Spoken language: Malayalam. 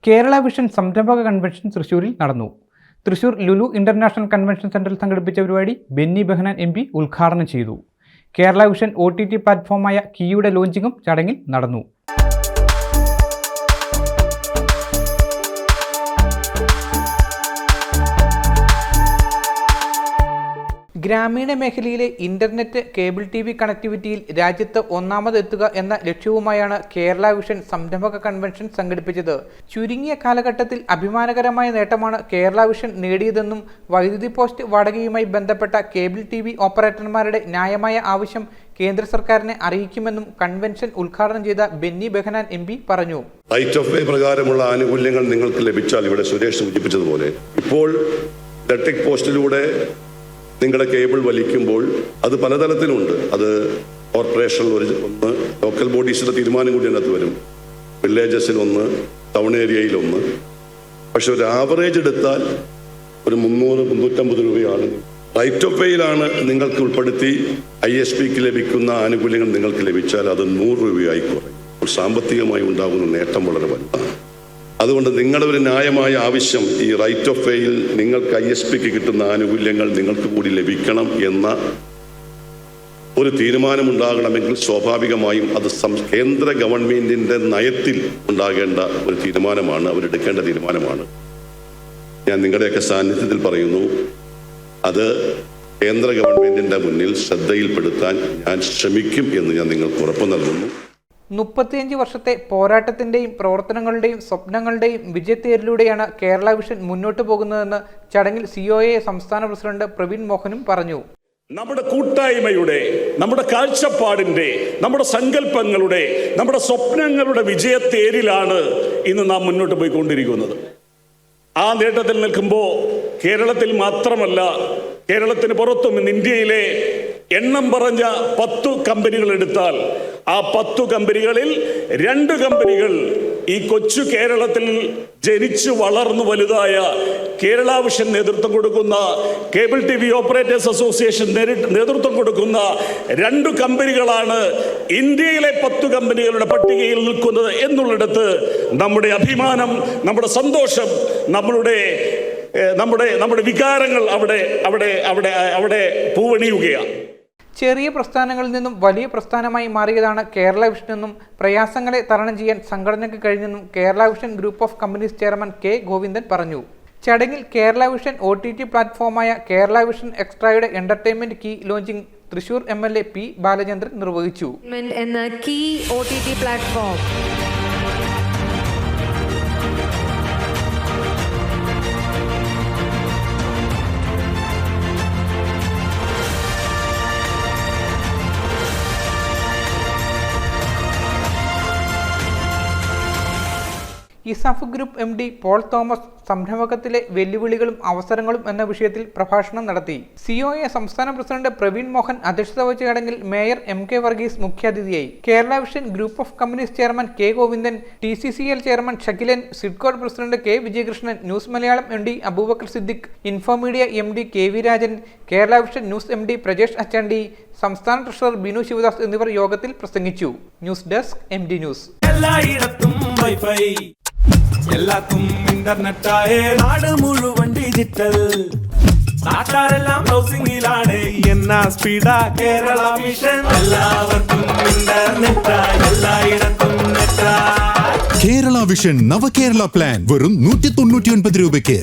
കേരള വിഷൻ സംരംഭക കൺവെൻഷൻ തൃശ്ശൂരിൽ നടന്നു. തൃശ്ശൂർ ലുലു ഇന്റർനാഷണൽ കൺവെൻഷൻ സെന്ററിൽ സംഘടിപ്പിച്ച പരിപാടി ബെന്നി ബെഹനാൻ MP ഉദ്ഘാടനം ചെയ്തു. കേരള വിഷൻ OTT പ്ലാറ്റ്ഫോമായ കീയുടെ ലോഞ്ചിങ്ങും ചടങ്ങിൽ നടന്നു. ഗ്രാമീണ മേഖലയിലെ ഇന്റർനെറ്റ് കേബിൾ TV കണക്ടിവിറ്റിയിൽ രാജ്യത്ത് ഒന്നാമതെത്തുക എന്ന ലക്ഷ്യവുമായാണ് കേരള വിഷൻ സംരംഭക കൺവെൻഷൻ സംഘടിപ്പിച്ചത്. ചുരുങ്ങിയ കാലഘട്ടത്തിൽ അഭിമാനകരമായ നേട്ടമാണ് കേരള വിഷൻ നേടിയതെന്നും വൈദ്യുതി പോസ്റ്റ് വാടകയുമായി ബന്ധപ്പെട്ട കേബിൾ TV ഓപ്പറേറ്റർമാരുടെ ന്യായമായ ആവശ്യം കേന്ദ്ര സർക്കാരിനെ അറിയിക്കുമെന്നും കൺവെൻഷൻ ഉദ്ഘാടനം ചെയ്ത ബെന്നി ബെഹനാൻ MP പറഞ്ഞു. റൈറ്റ് ഓഫ് വേ പ്രകാരമുള്ള ആനുകൂല്യങ്ങൾ നിങ്ങൾക്ക് ലഭിച്ചാൽ, ഇവിടെ സുരേഷ് സൂചിപ്പിച്ചതുപോലെ, ഇപ്പോൾ ഇലക്ട്രിക് പോസ്റ്റിലൂടെ നിങ്ങളുടെ കേബിൾ വലിക്കുമ്പോൾ അത് പലതരത്തിലുണ്ട്. അത് കോർപ്പറേഷനിൽ ഒന്ന്, ലോക്കൽ ബോഡീസിന്റെ തീരുമാനം കൂടി അതിനകത്ത് വരും, വില്ലേജസിൽ ഒന്ന്, ടൗൺ ഏരിയയിൽ ഒന്ന്. പക്ഷെ ഒരു ആവറേജ് എടുത്താൽ ഒരു 300-350 രൂപയാണ്. റൈറ്റ് ഓഫ് വേയിലാണ് നിങ്ങൾക്ക് ഉൾപ്പെടുത്തി ISPക്ക് ലഭിക്കുന്ന ആനുകൂല്യങ്ങൾ നിങ്ങൾക്ക് ലഭിച്ചാൽ അത് 100 രൂപയായി കുറയും. സാമ്പത്തികമായി ഉണ്ടാകുന്ന നേട്ടം വളരെ വലുതാണ്. അതുകൊണ്ട് നിങ്ങളുടെ ഒരു ന്യായമായ ആവശ്യം, ഈ റൈറ്റ് ഓഫ് വേയിൽ നിങ്ങൾക്ക് ISPക്ക് കിട്ടുന്ന ആനുകൂല്യങ്ങൾ നിങ്ങൾക്ക് കൂടി ലഭിക്കണം എന്ന ഒരു തീരുമാനമുണ്ടാകണമെങ്കിൽ സ്വാഭാവികമായും അത് കേന്ദ്ര ഗവൺമെന്റിന്റെ നയത്തിൽ ഉണ്ടാകേണ്ട ഒരു തീരുമാനമാണ്, അവരെടുക്കേണ്ട തീരുമാനമാണ്. ഞാൻ നിങ്ങളുടെയൊക്കെ സാന്നിധ്യത്തിൽ പറയുന്നു, അത് കേന്ദ്ര ഗവൺമെന്റിന്റെ മുന്നിൽ ശ്രദ്ധയിൽപ്പെടുത്താൻ ഞാൻ ശ്രമിക്കും എന്ന് ഞാൻ നിങ്ങൾക്ക് ഉറപ്പ് നൽകുന്നു. 35 വർഷത്തെ പോരാട്ടത്തിന്റെയും പ്രവർത്തനങ്ങളുടെയും സ്വപ്നങ്ങളുടെയും വിജയത്തേരിലൂടെയാണ് കേരള വിഷൻ മുന്നോട്ട് പോകുന്നതെന്ന് ചടങ്ങിൽ COA സംസ്ഥാന പ്രസിഡന്റ് പ്രവീൺ മോഹനും പറഞ്ഞു. നമ്മുടെ കൂട്ടായ്മയുടെ, നമ്മുടെ കാഴ്ചപ്പാടിന്റെ, നമ്മുടെ സങ്കല്പങ്ങളുടെ, നമ്മുടെ സ്വപ്നങ്ങളുടെ വിജയത്തേരിലാണ് ഇന്ന് നാം മുന്നോട്ട് പോയിക്കൊണ്ടിരിക്കുന്നത്. ആ നേട്ടത്തിൽ നിൽക്കുമ്പോൾ കേരളത്തിൽ മാത്രമല്ല, കേരളത്തിന് പുറത്തും ഇന്ന് ഇന്ത്യയിലെ എണ്ണം പറഞ്ഞ 10 കമ്പനികൾ എടുത്താൽ ആ 10 കമ്പനികളിൽ 2 കമ്പനികൾ ഈ കൊച്ചു കേരളത്തിൽ ജനിച്ചു വളർന്നു വലുതായ കേരള വിഷൻ നേതൃത്വം കൊടുക്കുന്ന, കേബിൾ TV ഓപ്പറേറ്റേഴ്സ് അസോസിയേഷൻ നേതൃത്വം കൊടുക്കുന്ന 2 കമ്പനികളാണ് ഇന്ത്യയിലെ 10 കമ്പനികളുടെ പട്ടികയിൽ നിൽക്കുന്നത് എന്നുള്ളിടത്ത് നമ്മുടെ അഭിമാനം, നമ്മുടെ സന്തോഷം, നമ്മുടെ വികാരങ്ങൾ അവിടെ പൂവണിയുകയാണ്. ചെറിയ പ്രസ്ഥാനങ്ങളിൽ നിന്നും വലിയ പ്രസ്ഥാനമായി മാറിയതാണ് കേരള വിഷനെന്നും പ്രയാസങ്ങളെ തരണം ചെയ്യാൻ സംഘടനയ്ക്ക് കഴിഞ്ഞെന്നും Kerala vision group of companies chairman K. Govindan പറഞ്ഞു. ചടങ്ങിൽ കേരള വിഷൻ OTT പ്ലാറ്റ്ഫോമായ കേരള വിഷൻ എക്സ്ട്രായുടെ entertainment key launching Thrissur MLA P. Balachandran നിർവഹിച്ചു. എന്ന key OTT platform ESAF group MD Paul Thomas സംരംഭകത്തിലെ വെല്ലുവിളികളും അവസരങ്ങളും എന്ന വിഷയത്തിൽ പ്രഭാഷണം നടത്തി. COA സംസ്ഥാന പ്രസിഡന്റ് പ്രവീൺ മോഹൻ അധ്യക്ഷത വഹിച്ച ചടങ്ങിൽ മേയർ MK വർഗീസ് മുഖ്യാതിഥിയായി. Kerala vision group of companies chairman K. Govindan, TCCL chairman Shakkilan, സിഡ്കോഡ് president K. Vijayakrishnan, news Malayalam MD Aboobacker Siddique, Infomedia MD KV Rajan, Kerala vision news MD Prajesh Achandi, സംസ്ഥാന ട്രഷറർ ബിനു ശിവദാസ് എന്നിവർ യോഗത്തിൽ പ്രസംഗിച്ചു. News desk MD news. എല്ലാവർക്കും ഇന്റർനെറ്റായേ, നാട് മുഴുവൻ ഡിജിറ്റൽ, നാട്ടാരെല്ലാം ബ്രൗസിംഗിലാണ്. എന്നാ സ്പീഡാ കേരള വിഷൻ, എല്ലാവർക്കും ഇന്റർനെറ്റായി, എല്ലായിടത്തും നെറ്റായി. കേരള വിഷൻ നവകേരള പ്ലാൻ വെറും 199 രൂപയ്ക്ക്.